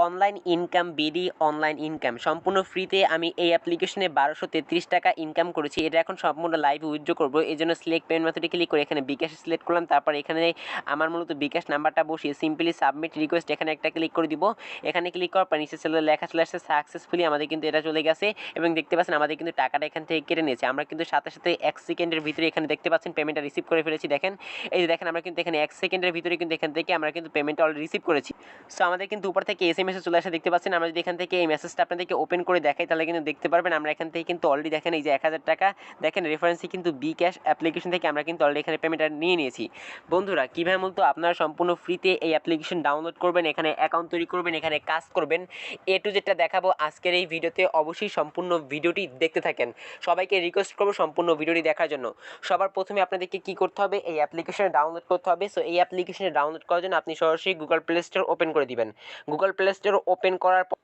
Online income BD online income সম্পূর্ণ ফ্রিতে আমি এই অ্যাপ্লিকেশনে 1233 টাকা ইনকাম করেছি। এটা এখন সম্পূর্ণ লাইভ উইথড্র করবো, এই জন্য সিলেক্ট পেমেন্ট মেথডে ক্লিক করে এখানে বিকাশ সিলেক্ট করলাম। তারপর এখানে আমার মূলত বিকাশ নাম্বারটা বসিয়ে সিম্পলি সাবমিট রিকোয়েস্ট এখানে একটা ক্লিক করে দিব। এখানে ক্লিক করার পর নিচে লেখা চলে আসছে সাকসেসফুলি, আমাদের কিন্তু এটা চলে গেছে এবং দেখতে পাচ্ছেন আমাদের কিন্তু টাকাটা এখান থেকে কেটে নিয়েছে। আমরা কিন্তু সাথে সাথে 1 সেকেন্ডের ভিতরে এখানে দেখতে পাচ্ছেন পেমেন্টটা রিসিভ করে ফেলেছি। দেখেন এই যে দেখেন আমরা কিন্তু এখানে 1 সেকেন্ডের ভিতরে কিন্তু এখান থেকে আমরা কিন্তু পেমেন্টটা অলরেডি রিসিভ করেছি। সো আমাদের কিন্তু উপর থেকে এসএমএস চলে আসে দেখতে পাচ্ছেন। আমরা যদি এখান থেকে এই মেসেজটা আপনাদেরকে ওপেন করে দেখাই তাহলে কিন্তু দেখতে পারবেন আমরা এখান থেকে কিন্তু অলরেডি দেখেন এই যে 1000 টাকা দেখেন রেফারেন্সে কিন্তু বি ক্যাশ অ্যাপ্লিকেশন থেকে আমরা কিন্তু অলরেডি এখানে পেমেন্টটা নিয়ে নিয়েছি। বন্ধুরা কীভাবে মূলত আপনারা সম্পূর্ণ ফ্রিতে এই অ্যাপ্লিকেশন ডাউনলোড করবেন, এখানে অ্যাকাউন্ট তৈরি করবেন, এখানে কাজ করবেন, এ টু যেটা দেখাবো আজকের এই ভিডিওতে। অবশ্যই সম্পূর্ণ ভিডিওটি দেখতে থাকেন। সবাইকে রিকোয়েস্ট করবো সম্পূর্ণ ভিডিওটি দেখার জন্য। সবার প্রথমে আপনাদেরকে কী করতে হবে, এই অ্যাপ্লিকেশনে ডাউনলোড করতে হবে। সো এই অ্যাপ্লিকেশনে ডাউনলোড করার জন্য আপনি সরাসরি গুগল প্লে স্টোর ওপেন করে দিবেন। গুগল প্লে স্টোর ওপেন করার পর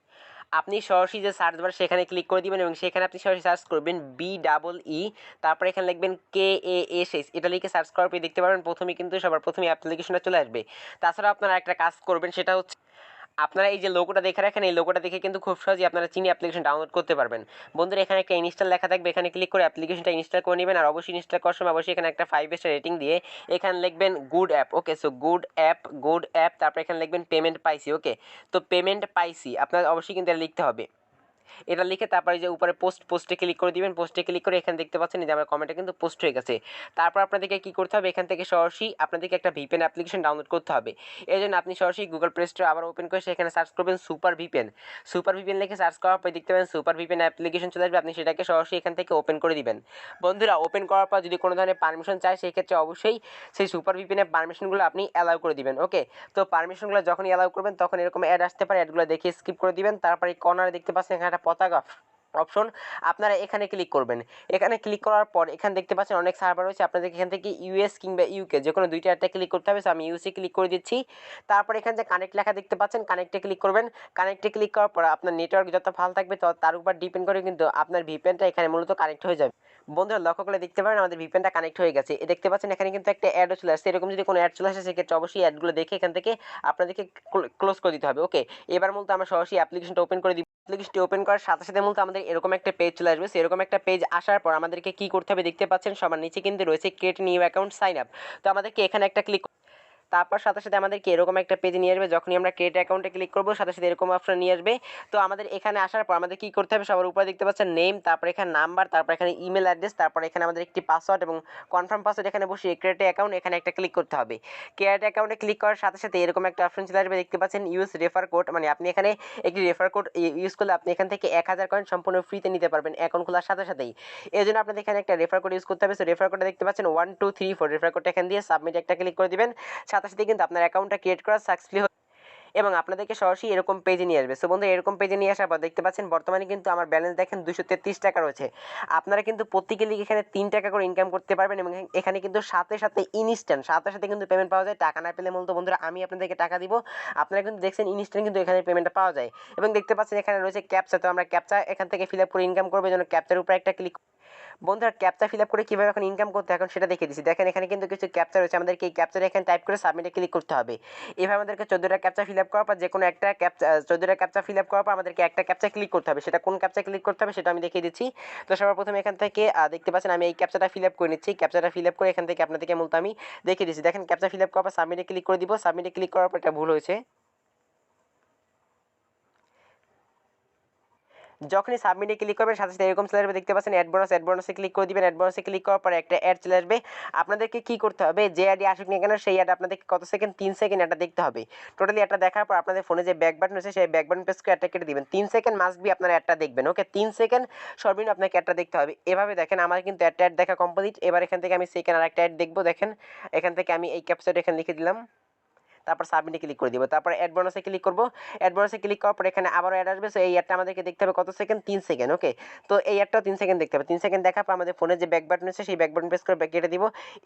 আপনি সরাসরি যে সার্চ বার সেখানে ক্লিক করে দিবেন এবং সেখানে আপনি সরাসরি সার্চ করবেন BEE, তারপরে এখানে লিখবেন KASH, এটা লিখে সার্চ করার পর দেখতে পারবেন প্রথমে কিন্তু সবার প্রথমে অ্যাপ্লিকেশনটা চলে আসবে। তাছাড়া আপনারা একটা কাজ করবেন, সেটা হচ্ছে আপনারা এই যে লোগোটা দেখে রাখেন, এই লোগোটা দেখে কিন্তু খুব সহজেই আপনারা চিনি অ্যাপ্লিকেশন ডাউনলোড করতে পারবেন। বন্ধুরা এখানে একটা ইনস্টল লেখা থাকবে, এখানে ক্লিক করে অ্যাপ্লিকেশনটা ইনস্টল করে নেবেন। আর অবশ্যই ইনস্টল করার সময় অবশ্যই এখানে একটা 5 স্টার রেটিং দিয়ে এখানে লিখবেন গুড অ্যাপ। ওকে, সো গুড অ্যাপ, তারপর এখানে লিখবেন পেমেন্ট পাইছি। ওকে, তো পেমেন্ট পাইছি আপনার অবশ্যই কিন্তু এটা লিখতে হবে। এটা লিখে তারপরে যে উপরে পোস্টে ক্লিক করে দিবেন। পোস্টে ক্লিক করে এখানে দেখতে পাচ্ছেন যে আমার কমেন্টটা কিন্তু পোস্ট হয়ে গেছে। তারপর আপনাদেরকে কী করতে হবে, এখান থেকে সরাসরি আপনাদেরকে একটা ভিপিএন অ্যাপ্লিকেশন ডাউনলোড করতে হবে। এই জন্য আপনি সরাসরি গুগল প্লে স্টোর আবার ওপেন করে সেখানে সার্চ করবেন সুপার ভিপিএন লিখে সার্চ করার পর দেখতে পাবেন সুপার ভিপিএন অ্যাপ্লিকেশন চলে আসবে। আপনি সেটাকে সরাসরি এখান থেকে ওপেন করে দিবেন। বন্ধুরা ওপেন করার পর যদি কোনো ধরনের পারমিশন চায় সেই ক্ষেত্রে অবশ্যই সেই সুপার ভিপিএনের পারমিশনগুলো আপনি অ্যালাউ করে দিবেন। ওকে, তো পারমিশনগুলো যখনই অ্যালাউ করবেন তখন এরকম অ্যাড আসতে পারে, অ্যাডগুলো দেখে স্কিপ করে দিবেন। তারপরে কর্নারে দেখতে পাচ্ছেন এখানে একটা পতাকা অপশন, আপনারা এখানে ক্লিক করবেন। এখানে ক্লিক করার পর এখানে দেখতে পাচ্ছেন অনেক সার্ভার রয়েছে, আপনাদের এখান থেকে ইউএস কিংবা ইউকে যে কোনো দুইটা একটা ক্লিক করতে হবে। সো আমি ইউএসএ ক্লিক করে দিচ্ছি। তারপর এখানে যে কানেক্ট লেখা দেখতে পাচ্ছেন, কানেক্টে ক্লিক করবেন। কানেক্টে ক্লিক করার পর আপনার নেটওয়ার্ক যত ভালো থাকবে তো তার উপর ডিপেন্ড করে কিন্তু আপনার ভিপিএনটা এখানে মূলত কানেক্ট হয়ে যাবে। বন্ধুরা লক্ষ্য করে দেখতে পারেন আমাদের ভিপিএনটা কানেক্ট হয়ে গেছে। দেখতে পাচ্ছেন এখানে কিন্তু একটা অ্যাডও চলে আসছে। এরকম যদি কোনো অ্যাড চলে আসে সেক্ষেত্রে অবশ্যই অ্যাডগুলো দেখে এখান থেকে আপনাদেরকে ক্লোজ করে দিতে হবে। ওকে, এবার মূলত আমরা সরাসরি অ্যাপ্লিকেশনটা ওপেন করে দিব। অ্যাপ্লিকেশনটি ওপেন করার সাথে সাথে মূলত আমাদের এরকম একটা পেজ চলে আসবে। সেরকম একটা পেজ আসার পর আমাদেরকে কী করতে হবে দেখতে পাচ্ছেন সবার নিচে কিন্তু রয়েছে create new account sign up. তো আমাদেরকে এখানে একটা ক্লিক, তারপর সাথে সাথে আমাদেরকে এরকম একটা পেজে নিয়ে আসবে। যখনই আমরা ক্রিয়েট অ্যাকাউন্টে ক্লিক করবো সাথে সাথে এরকম অপশন নিয়ে আসবে। তো আমাদের এখানে আসার পর আমাদের কী করতে হবে, সবার উপরে দেখতে পাচ্ছেন নেম, তারপর এখানে নাম্বার, তারপর এখানে ইমেল অ্যাড্রেস, তারপর এখানে আমাদের একটি পাসওয়ার্ড এবং কনফার্ম পাসওয়ার্ড এখানে বসিয়ে ক্রিয়েট অ্যাকাউন্ট এখানে একটা ক্লিক করতে হবে। ক্রিয়েট অ্যাকাউন্টে ক্লিক করার সাথে সাথে এরকম একটা অপশন চলে আসবে দেখতে পাচ্ছেন ইউজ রেফার কোড, মানে আপনি এখানে একটি রেফার কোড ইউজ করলে আপনি এখান থেকে 1000 কয়েন সম্পূর্ণ ফ্রিতে নিতে পারবেন অ্যাকাউন্ট খোলার সাথে সাথেই। এই জন্য আপনাদের এখানে একটা রেফার কোড ইউজ করতে হবে। সো রেফার কোডটা দেখতে পাচ্ছেন 1234 রেফার কোডটা এখানে দিয়ে সাবমিট একটা ক্লিক করে দিবেন। সাথে সাথে কিন্তু আপনার অ্যাকাউন্টটা ক্রিয়েট করা সাকসেসফুলি এবং আপনাদেরকে সরাসরি এরকম পেজে নিয়ে আসবে। সো বন্ধু এরকম পেজে নিয়ে আসার পর দেখতে পাচ্ছেন বর্তমানে কিন্তু আমার ব্যালেন্স দেখেন 233 টাকা রয়েছে। আপনারা কিন্তু প্রত্যেকেরই এখানে 3 টাকা করে ইনকাম করতে পারবেন এবং এখানে কিন্তু সাথে সাথে ইনস্ট্যান্ট সাথে সাথে কিন্তু পেমেন্ট পাওয়া যায়। টাকা না পেলে মূলত বন্ধুরা আমি আপনাদেরকে টাকা দিব, আপনারা কিন্তু দেখছেন ইনস্ট্যান্ট কিন্তু এখানে পেমেন্টটা পাওয়া যায়। এবং দেখতে পাচ্ছেন এখানে রয়েছে ক্যাপচা, তো আমরা ক্যাপচা এখান থেকে ফিল আপ করে ইনকাম করবো, এই জন্য ক্যাপচার উপরে একটা ক্লিক। বন্ধুরা ক্যাপচা ফিল আপ করে কীভাবে এখন ইনকাম করতে এখন সেটা দেখিয়ে দিচ্ছি। দেখেন এখানে কিন্তু কিছু ক্যাপচা রয়েছে, আমাদেরকে এই ক্যাপচাটা এখানে টাইপ করে সাবমিটে ক্লিক করতে হবে। এভাবে আমাদেরকে 14টা ক্যাপচা ফিল আপ করার পর যে কোনো একটা ক্যাপচা 14টা ক্যাপচা ফিল আপ করার পর আমাদেরকে একটা ক্যাপচা ক্লিক করতে হবে। সেটা কোন ক্যাপচা ক্লিক করতে হবে সেটা আমি দেখিয়ে দিচ্ছি। তো সবার প্রথমে এখান থেকে দেখতে পাচ্ছেন আমি এই ক্যাপচাটা ফিল আপ করে নিচ্ছি। ক্যাপচাটা ফিল আপ করে এখান থেকে আপনাদেরকে মূলত আমি দেখিয়ে দিচ্ছি। দেখেন ক্যাপচা ফিল আপ করার পর সাবমিটে ক্লিক করে দিব। সাবমিটে ক্লিক করার পর এটা ভুল হয়েছে। যখনই সাবমিটে ক্লিক করবেন সাথে সাথে এরকম চলে আসবে দেখতে পাচ্ছেন অ্যাড বোনাসে ক্লিক করে দিবেন। অ্যাড বোনাসে ক্লিক করার পরে একটা অ্যাড চলে আসবে। আপনাদেরকে কী করতে হবে, যে অ্যাডে আসুক না কেন সেই অ্যাড আপনাদেরকে কত সেকেন্ড 3 সেকেন্ড এটা দেখতে হবে। টোটালি এটা দেখার পর আপনাদের ফোনে যে ব্যাক বাটন রয়েছে সেই ব্যাক বাটন প্রেস করে অ্যাডটা কেটে দিবেন। 3 সেকেন্ড মাস্ট বি আপনারা অ্যাডটা দেখবেন। ওকে, 3 সেকেন্ড সর্বনিম্ন আপনাকে অ্যাডটা দেখতে হবে। এভাবে দেখেন আমার কিন্তু একটা অ্যাড দেখা কমপ্লিট। এবার এখান থেকে আমি সেকেন্ড আর একটা অ্যাড দেখবো। দেখেন এখান থেকে আমি এই ক্যাপচাটা এখানে লিখে দিলাম, তারপর সাবমিটে ক্লিক করে দিব। তারপর অ্যাড বোনাসে ক্লিক করব। অ্যাড বোনাসে ক্লিক করার পর এখানে আবারও অ্যাড আসবে। সো এই অ্যাডটা আমাদেরকে দেখতে হবে কত সেকেন্ড, 3 সেকেন্ড। ওকে, তো এই অ্যাডটাও 3 সেকেন্ড দেখতে হবে। 3 সেকেন্ড দেখার পর আমাদের ফোনে যে ব্যাক বাটন আছে সেই ব্যাক বাটন প্রেস করে ব্যাক কেটে দিব।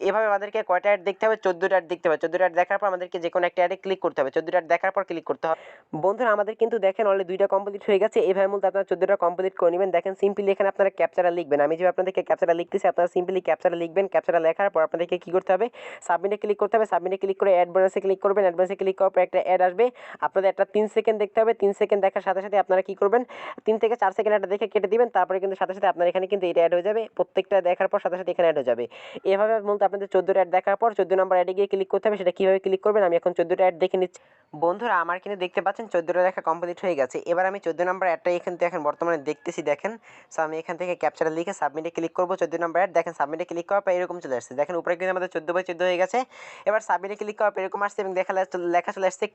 এভাবে আমাদেরকে কয়টা অ্যাড দেখতে হবে, 14টা অ্যাড দেখতে হবে। 14টা অ্যাড দেখার পর আমাদেরকে যে কোনো একটা অ্যাডে ক্লিক করতে হবে। 14টা অ্যাড দেখার পর ক্লিক করতে হবে। বন্ধুরা আমাদের কিন্তু দেখেন অলরেডি 2টা কমপ্লিট হয়ে গেছে। এভাবে মূলত আপনারা 14টা কমপ্লিট করে নেবেন। দেখেন সিম্পলি এখানে আপনারা ক্যাপচাটা লিখবেন। আমি যে আপনাদেরকে ক্যাপচাটা লিখতেছি আপনারা সিম্পলি ক্যাপচাটা লিখবেন। ক্যাপচাটা লেখার পর আপনাদেরকে কী করতে হবে, সাবমিটে ক্লিক করতে হবে। সাবমিটে ক্লিক করে অ্যাড বোনাসে ক্লিক করবেন। অ্যাড ব্যালেন্সে ক্লিক করার পর একটা অ্যাড আসবে, আপনাদের একটা 3 সেকেন্ড দেখতে হবে। 3 সেকেন্ড দেখার সাথে সাথে আপনারা কী করবেন, 3 থেকে 4 সেকেন্ড একটা দেখে কেটে দিবেন, তারপরে কিন্তু সাথে সাথে আপনার এখানে কিন্তু এটা অ্যাড হয়ে যাবে, প্রত্যেকটা দেখার পর সাথে সাথে এখানে অ্যাড হয়ে যাবে। এভাবে মূলত আপনাদের 14টা অ্যাড দেখার পর 14 নম্বর অ্যাডে গিয়ে ক্লিক করতে হবে। সেটা কীভাবে ক্লিক করবেন আমি এখন 14টা অ্যাড দেখে নিচ্ছি। বন্ধুরা আমার কিন্তু দেখতে পাচ্ছেন 14টা দেখা কমপ্লিট হয়ে গেছে। এবার আমি 14 নম্বর অ্যাডটা এখান থেকে এখন বর্তমানে দেখতেছি, দেখেন। সো আমি এখান থেকে ক্যাপচারে লিখে সাবমিটে ক্লিক করবো। 14 নম্বর অ্যাড দেখেন, সাবমিটে ক্লিক করার পর এরকম চলে আসছে, দেখেন উপরে কিন্তু আমাদের 14/14 হয়ে গেছে। এবার সাবমিটে ক্লিক করার পর এরকম আসছে এবং লেখা চলে আসছে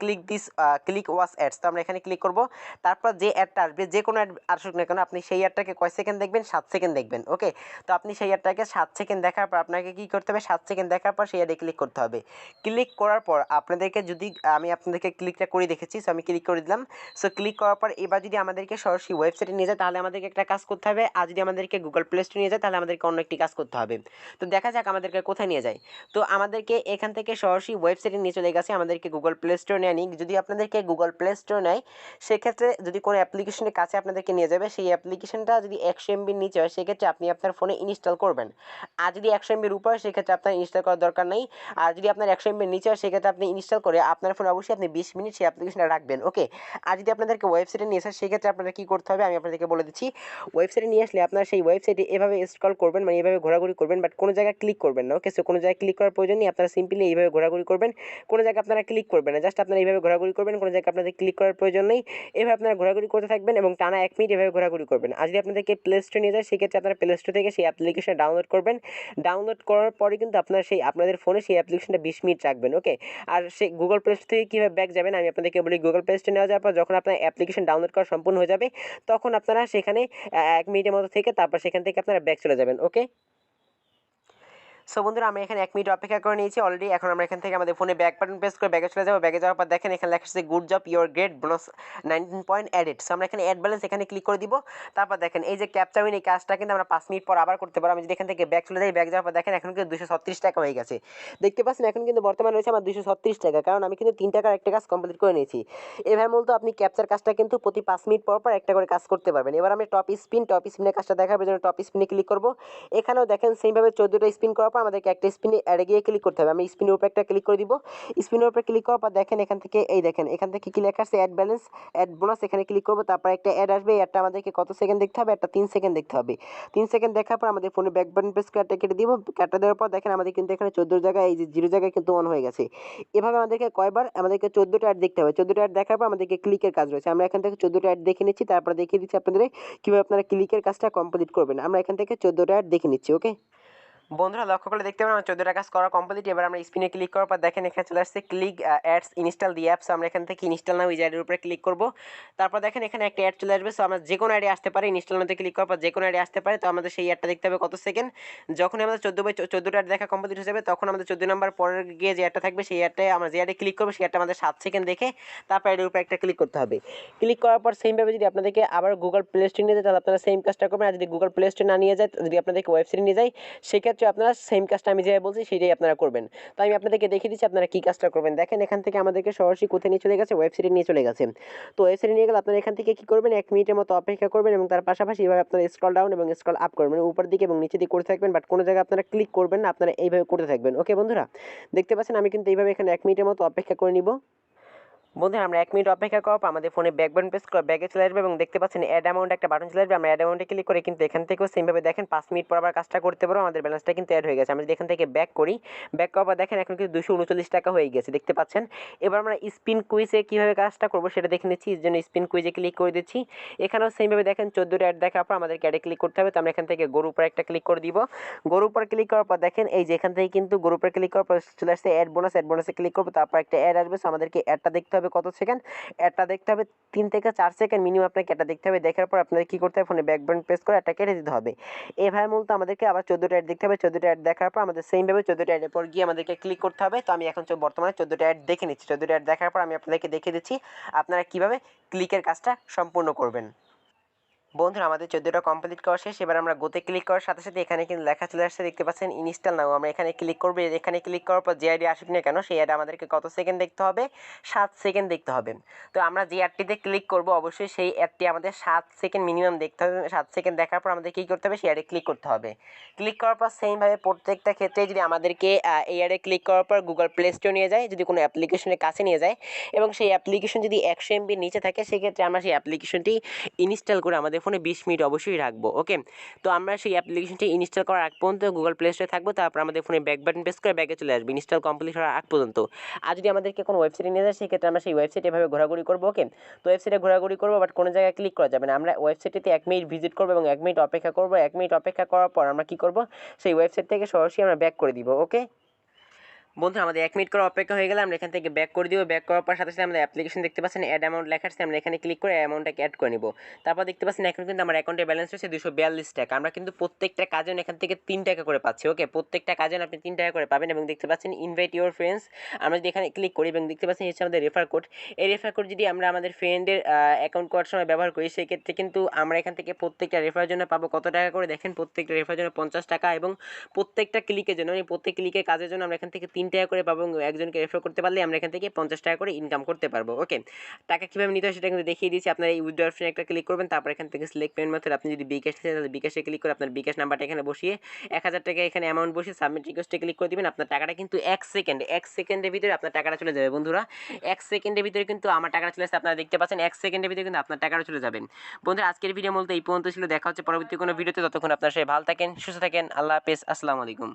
ক্লিক ওয়াচ অ্যাডস। তো আমরা এখানে ক্লিক করবো, তারপর যে অ্যাডটা আসবে, যে কোনো অ্যাড আসুক না কেন, আপনি সেই অ্যাডটাকে কয় সেকেন্ড দেখবেন, 7 সেকেন্ড দেখবেন। ওকে, তো আপনি সেই অ্যাডটাকে 7 সেকেন্ড দেখার পর আপনাকে কী করতে হবে, 7 সেকেন্ড দেখার পর সেই অ্যাডে ক্লিক করতে হবে। ক্লিক করার পর আপনাদেরকে যদি আমি আপনাদেরকে ক্লিকটা করে দেখেছি, সো আমি ক্লিক করে দিলাম। সো ক্লিক করার পর এবার যদি আমাদেরকে সরাসরি ওয়েবসাইটে নিয়ে যায় তাহলে আমাদেরকে একটা কাজ করতে হবে, আর যদি আমাদেরকে গুগল প্লে স্টোরে নিয়ে যায় তাহলে আমাদেরকে অন্য একটি কাজ করতে হবে। তো দেখা যাক আমাদেরকে কোথায় নিয়ে যায়। তো আমাদেরকে এখান থেকে সরাসরি ওয়েবসাইটে নিয়ে চলে গেছে, আমাদেরকে গুগল প্লে স্টোরে নেয় নি। যদি আপনাদেরকে গুগল প্লে স্টোর নেয় সেক্ষেত্রে যদি কোনো অ্যাপ্লিকেশনের কাছে আপনাদেরকে নিয়ে যাবে, সেই অ্যাপ্লিকেশনটা যদি 100 MBর নিচে হয় সেক্ষেত্রে আপনি আপনার ফোনে ইনস্টল করবেন। আর যদি 100 MBর উপর হয় সেক্ষেত্রে আপনার ইনস্টল করার দরকার নেই। আর যদি আপনার 100 MBর নিচে হয় সেক্ষেত্রে আপনি ইনস্টল করে আপনার ফোনে অবশ্যই আপনি 20 মিনিট সেই অ্যাপ্লিকেশনটা রাখবেন। ওকে, আর যদি আপনাদেরকে ওয়েবসাইটে নিয়ে আসে সেক্ষেত্রে আপনারা কী করতে হবে আমি আপনাদেরকে বলে দিচ্ছি। ওয়েবসাইটে নিয়ে আসলে আপনারা সেই ওয়েবসাইটে এভাবে স্ক্রল করবেন, মানে এভাবে ঘোরাঘুরি করবেন, বাট কোনো জায়গায় ক্লিক করবেন না। ওকে, সো কোনো জায়গায় ক্লিক করার প্রয়োজন নেই, আপনারা সিম্পলি এইভাবে ঘোরাঘুরি করবেন, কোনো জায়গায় আপনারা ক্লিক করবেন না, জাস্ট আপনারা এইভাবে ঘোরাঘুরি করবেন, কোনো জায়গায় আপনাদের ক্লিক করার প্রয়োজন নেই। এভাবে আপনারা ঘোরাঘুরি করতে থাকবেন এবং টানা 1 মিনিট এভাবে ঘোরাঘুরি করবেন। আর যদি আপনাদেরকে প্লে স্টোরে নিয়ে যায় সেক্ষেত্রে আপনারা প্লে স্টোর থেকে সেই অ্যাপ্লিকেশন ডাউনলোড করবেন। ডাউনলোড করার পরে কিন্তু আপনারা সেই আপনাদের ফোনে সেই অ্যাপ্লিকেশনটা 20 মিনিট রাখবেন। ওকে, আর সেই গুগল প্লে স্টোর থেকে কীভাবে ব্যাক যাবেন আমি আপনাদেরকে বলি। গুগল প্লে স্টোরে নেওয়া যাওয়ার পর যখন আপনার অ্যাপ্লিকেশন ডাউনলোড করা সম্পূর্ণ হয়ে যাবে তখন আপনারা সেখানে 1 মিনিটের মতো থেকে তারপর সেখান থেকে আপনারা ব্যাক চলে যাবেন। ওকে, সো বন্ধুরা আমি এখানে 1 মিনিট অপেক্ষা করে নিয়েছি অলরেডি। এখন আমরা এখান থেকে আমাদের ফোনে ব্যাক বাটন প্রেস করে ব্যাগে চলে যাবো। ব্যাগে যাওয়ার পর দেখেন এখানে লেখা আছে good job, your great, bonus 19 point added. So আমরা এখানে অ্যাড ব্যালেন্স এখানে ক্লিক করে দিব। তারপর দেখেন এই যে ক্যাপচা উইন, এই কাজটা কিন্তু আমরা 5 মিনিট পর আবার করতে পারবো। আমি যদি এখান থেকে ব্যাক চলে যাই, ব্যাক যাওয়ার পর দেখেন এখন কিন্তু 236 টাকা হয়ে গেছে। দেখতে পাচ্ছেন এখন কিন্তু বর্তমানে রয়েছে আমার 236 টাকা, কারণ আমি কিন্তু 3 টাকার একটা কাজ কমপ্লিট করে নিয়েছি। এভাবে মূলত আপনি ক্যাপচার কাজটা কিন্তু প্রতি 5 মিনিট পর পর একটা করে কাজ করতে পারবেন। এবার আমি টপ স্পিনের কাজটা দেখাবার জন্য টপ স্পিনে ক্লিক করবো। এখানেও দেখেন সেমভাবে 14টা স্পিন করার পর আমাদেরকে একটা স্পিনে অ্যাডে গিয়ে ক্লিক করতে হবে। আমি স্পিনের উপরে একটা ক্লিক করে দিব। স্পিনের উপরে ক্লিক করার পর দেখেন এখান থেকে এই দেখেন এখান থেকে কি লেখা আছে অ্যাড ব্যালেন্স, অ্যাড বোনাস, এখানে ক্লিক করবো। তারপর একটা অ্যাড আসবে, এই অ্যাডটা আমাদেরকে কত সেকেন্ড দেখতে হবে, একটা 3 সেকেন্ড দেখতে হবে। 3 সেকেন্ড দেখার পর আমাদের ফোনে ব্যাক বাটন প্রেস করে কেটে দিব। কেটে দেওয়ার পর দেখেন আমাদের কিন্তু এখানে 14 জায়গায় এই যে 0 জায়গায় কিন্তু অন হয়ে গেছে। এভাবে আমাদেরকে কয়বার আমাদেরকে 14টা অ্যাড দেখতে হবে। 14টা অ্যাড দেখার পর আমাদেরকে ক্লিকের কাজ রয়েছে। আমরা এখান থেকে 14টা অ্যাড দেখে নিচ্ছি, তারপর দেখিয়ে দিচ্ছি আপনাদের কীভাবে আপনারা ক্লিকের কাজটা কমপ্লিট করবেন। আমরা এখান থেকে 14টা অ্যাড দেখে নিচ্ছি। ওকে বন্ধুরা, লক্ষ্য করলে দেখতে পাবেন আমার 14টা কাজ করা কমপ্লিট। এবার আমরা স্পিনে ক্লিক করার পর দেখেন এখানে চলে আসছে ক্লিক অ্যাডস ইনস্টল দি অ্যাপস। আমরা এখান থেকে ইনস্টল নাও এই অ্যাডের উপরে ক্লিক করব। তারপর দেখেন এখানে একটা অ্যাড চলে আসবে। সো আমরা যে কোনো অ্যাডে আসতে পারে, ইনস্টল নাওতে ক্লিক করার পর যে কোনো অ্যাডে আসতে পারে। তো আমাদের সেই অ্যাডটা দেখতে হবে কত সেকেন্ড। যখন আমাদের 14/14টা অ্যাড দেখা কমপ্লিট হয়ে যাবে তখন আমাদের 14 নম্বর পরের গিয়ে যে অ্যাডটা থাকবে সেই অ্যাডটায় আমরা যে অ্যাডে ক্লিক করবো সেই অ্যাডটা আমাদের 7 সেকেন্ড দেখে তারপর অ্যাডের উপরে একটা ক্লিক করতে হবে। ক্লিক করার পর সেমভাবে যদি আপনাদেরকে আবার গুগল প্লে স্টোরে নিয়ে যায় তাহলে আপনারা সেম কাজটা করবেন। আর যদি গুগল প্লে স্টোরে না নিয়ে যায়, যদি আপনাদেরকে ওয়েবসাইটে নিয়ে যায় সেক্ষেত্রে আপনারা সেম কাজটা আমি যেভাবে বলছি সেটাই আপনারা করবেন। তো আমি আপনাদেরকে দেখিয়ে দিচ্ছি আপনারা কী কাজটা করবেন। দেখেন এখান থেকে আমাদেরকে সরাসরি কোথায় নিয়ে চলে গেছে, ওয়েবসাইটে নিয়ে চলে গেছে। তো ওয়েবসাইটে নিয়ে গেলে আপনারা এখান থেকে কী করবেন, 1 মিনিটের মতো অপেক্ষা করবেন এবং তার পাশাপাশি এইভাবে আপনারা স্ক্রল ডাউন এবং স্ক্রল আপ করবেন, মানে উপর দিকে এবং নিচে দিকে করতে থাকবেন, বাট কোনো জায়গায় আপনারা ক্লিক করবেন না, আপনারা এইভাবে করতে থাকবেন। ওকে বন্ধুরা, দেখতে পাচ্ছেন আমি কিন্তু এইভাবে এখানে 1 মিনিটের মতো অপেক্ষা করে নিব। বন্ধুরা আমরা 1 মিনিট অপেক্ষা করার পর আমাদের ফোনে ব্যাক বাটন প্রেস করে ব্যাগে চলে আসবে এবং দেখতে পাচ্ছেন অ্যাড অ্যামাউন্ট একটা বাটন চলে আসবে। আমরা অ্যাড অ্যামাউন্টে ক্লিক করে কিন্তু এখান থেকেও সেমভাবে দেখেন 5 মিনিট পর আবার কাজটা করতে পারবো। আমাদের ব্যালেন্সটা কিন্তু অ্যাড হয়ে গেছে। আমরা যদি এখান থেকে ব্যাক করি, ব্যাক করার পর দেখেন এখন কিন্তু 239 টাকা হয়ে গেছে, দেখতে পাচ্ছেন। এবার আমরা স্পিন কুইজে কীভাবে কাজটা করবো সেটা দেখে নিচ্ছি। এর জন্য স্পিন কুইজে ক্লিক করে দিচ্ছি। এখানেও সেমভাবে দেখেন 14টা অ্যাড দেখার পর আমাদেরকে অ্যাডে ক্লিক করতে হবে। তো আমরা এখান থেকে গরুর উপর একটা ক্লিক করে দিব। গরুর উপর ক্লিক করার পর দেখেন এই যে এখান থেকে কিন্তু গরুর উপর ক্লিক করার পর চলে আসছে অ্যাড বোনাস, অ্যাড বোনাসে ক্লিক করবো। তারপর একটা অ্যাড আসবে। সো আমাদেরকে অ্যাডটা দেখতে হবে কত সেকেন্ড, অ্যাডটা দেখতে হবে 3 থেকে 4 সেকেন্ড মিনিমাম আপনাকে এটা দেখতে হবে। দেখার পর আপনাদের কী করতে হবে, ফোনে ব্যাক বাটন প্রেস করে এটা কেটে দিতে হবে। এভাবে মূলত আমাদেরকে আবার 14টা অ্যাড দেখতে হবে। 14টা অ্যাড দেখার পর আমাদের সেমভাবে 14টা অ্যাডের পর গিয়ে আমাদেরকে ক্লিক করতে হবে। তো আমি এখন বর্তমানে 14টা অ্যাড দেখে নিচ্ছি। 14টা অ্যাড দেখার পর আমি আপনাদেরকে দেখিয়ে দিচ্ছি আপনারা কীভাবে ক্লিকের কাজটা সম্পূর্ণ করবেন। বন্ধুরা আমাদের 14টা কমপ্লিট করা শেষ। এবার আমরা গোতে ক্লিক করার সাথে সাথে এখানে কিন্তু লেখা চলে আসছে, দেখতে পাচ্ছেন ইনস্টল নাও। আমরা এখানে ক্লিক করবো। এখানে ক্লিক করার পর যে আইডি আসুক না কেন সেই আইডি আমাদেরকে কত সেকেন্ড দেখতে হবে? 7 সেকেন্ড দেখতে হবে। তো আমরা যে অ্যাডটিতে ক্লিক করব অবশ্যই সেই অ্যাডটি আমাদের 7 সেকেন্ড মিনিমাম দেখতে হবে। 7 সেকেন্ড দেখার পর আমাদের কী করতে হবে? সেই অ্যাডে ক্লিক করতে হবে। ক্লিক করার পর সেমভাবে প্রত্যেকটা ক্ষেত্রে যদি আমাদেরকে এই অ্যাডে ক্লিক করার পর গুগল প্লে স্টোর নিয়ে যায়, যদি কোনো অ্যাপ্লিকেশনের কাছে নিয়ে যায় এবং সেই অ্যাপ্লিকেশন যদি 100 এমবির নিচে থাকে, সেক্ষেত্রে আমরা সেই অ্যাপ্লিকেশনটি ইনস্টল করে আমাদের ফোনে 20 মিনিট অবশ্যই রাখবো। ওকে, তো আমরা সেই অ্যাপ্লিকেশনটি ইনস্টল করার আগ পর্যন্ত গুগল প্লে স্টোরে থাকবো, তারপর আমাদের ফোনে ব্যাক বাটন প্রেস করে ব্যাকে চলে আসবে ইনস্টল কমপ্লিট হওয়ার আগ পর্যন্ত। আর যদি আমাদেরকে কোনো ওয়েবসাইটে নিয়ে যায় সেক্ষেত্রে আমরা সেই ওয়েবসাইটে এভাবে ঘোরাঘুরি করবো। ওকে, তো ওয়েবসাইটে ঘোরাঘুরি করবো, বাট কোনো জায়গায় ক্লিক করা যাবে না। আমরা ওয়েবসাইটটিতে 1 মিনিট ভিজিট করবো এবং 1 মিনিট অপেক্ষা করবো। 1 মিনিট অপেক্ষা করার পর আমরা কী করবো? সেই ওয়েবসাইট থেকে সরাসরি আমরা ব্যাক করে দিব। ওকে বন্ধু, আমাদের 1 মিনিট করে অপেক্ষা হয়ে গেলে আমরা এখান থেকে ব্যাক করে দিব। ব্যাক করার পর সাথে সাথে আমাদের অ্যাপ্লিকেশন দেখতে পাচ্ছেন অ্যাড অ্যামাউন্ট লেখা আছে, আমরা এখানে ক্লিক করে অ্যামাউন্টটাকে অ্যাড করে নিব। তারপর দেখতে পাচ্ছেন এখন কিন্তু আমার অ্যাকাউন্টে ব্যালেন্স রয়েছে 242 টাকা। আমরা কিন্তু প্রত্যেকটা কাজে এখান থেকে 3 টাকা করে পাচ্ছি। ওকে, প্রত্যেকটা কাজে আপনি 3 টাকা করে পাবেন। এবং দেখতে পাচ্ছেন ইনভাইট ইউর ফ্রেন্ডস, আমরা যদি এখানে ক্লিক করি এবং দেখতে পাচ্ছেন হচ্ছে আমাদের রেফার কোড। এই রেফার কোড যদি আমরা আমাদের ফ্রেন্ডের অ্যাকাউন্ট করার সময় ব্যবহার করি, সেক্ষেত্রে কিন্তু আমরা এখান থেকে প্রত্যেকটা রেফারের জন্য পাবো কত টাকা করে? দেখেন, প্রত্যেকটা রেফারের জন্য 50 টাকা এবং প্রত্যেকটা ক্লিকের জন্য, মানে প্রত্যেক ক্লিকের কাজের জন্য আমরা এখান থেকে 3 টাকা করে পাবো। একজনকে রেফার করতে পারলে আমরা এখান থেকে 50 টাকা করে ইনকাম করতে পারবো। ওকে, টাকা কীভাবে নিতে হয় সেটা কিন্তু দেখিয়ে দিয়েছি। আপনারা এই উইথড্র অপশনে একটা ক্লিক করবেন, তারপর এখান থেকে সিলেক্ট পেমেন্ট মেথড, আপনি যদি বিকাশ থাকে তাহলে বিকাশে ক্লিক করে আপনার বিকাশ নাম্বারটা এখানে বসিয়ে 1000 টাকা এখানে অ্যামাউন্ট বসিয়ে সাবমিট রিকোয়েস্টে ক্লিক করে দিবেন। আপনার টাকাটা কিন্তু 1 সেকেন্ডের ভিতরে আপনার টাকাটা চলে যাবে। বন্ধুরা, 1 সেকেন্ডের ভিতরে কিন্তু আমার টাকাটা চলে আসছে, আপনারা দেখতে পাচ্ছেন 1 সেকেন্ডের ভিতরে কিন্তু আপনার টাকাটা চলে যাবেন। বন্ধুরা, আজকের ভিডিও বলতে এই পর্যন্ত ছিল। দেখা হচ্ছে পরবর্তী কোনো ভিডিওতে। ততক্ষণ আপনারা সবাই ভালো থাকেন, সুস্থ থাকেন। আল্লাহ হাফেজ, আসসালামু আলাইকুম।